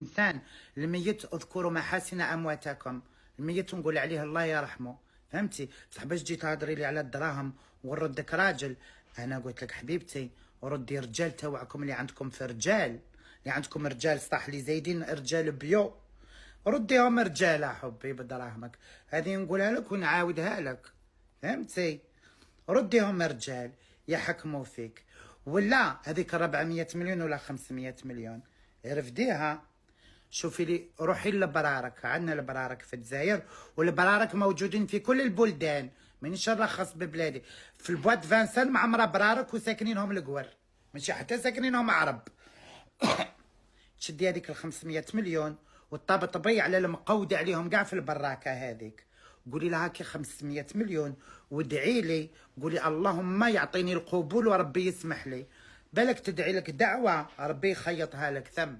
إنسان الميت اذكروا محاسن أمواتكم، الميت نقول عليه الله يرحمه، فهمتي؟ بصح باش تجي تهضري لي على الدراهم ونردك راجل، أنا قلت لك حبيبتي ردي رجال توعكم اللي عندكم في رجال، اللي عندكم رجال صح اللي زايدين رجال بيو، رديهم رجال حبي بدراهمك، هذه نقولها لك ونعاودها لك، فهمتي؟ رديهم رجال يحكموا فيك، ولا هذيك 400 مليون ولا 500 مليون رفديها. شوفي لي روحي لبرارك، عندنا البرارك في الجزائر، والبرارك موجودين في كل البلدان، مانيش نرخص ببلادي، في البواد فانسان معمره برارك وساكنينهم القور، ماشي حتى ساكنينهم عرب. تشدي هذيك ال 500 مليون وطبطبي على المقودة عليهم كاع في البراكه هذيك، قولي لها كي 500 مليون وادعي لي، قولي اللهم يعطيني القبول وربي يسمح لي، بالك تدعي لك دعوه ربي يخيطها لك ثم.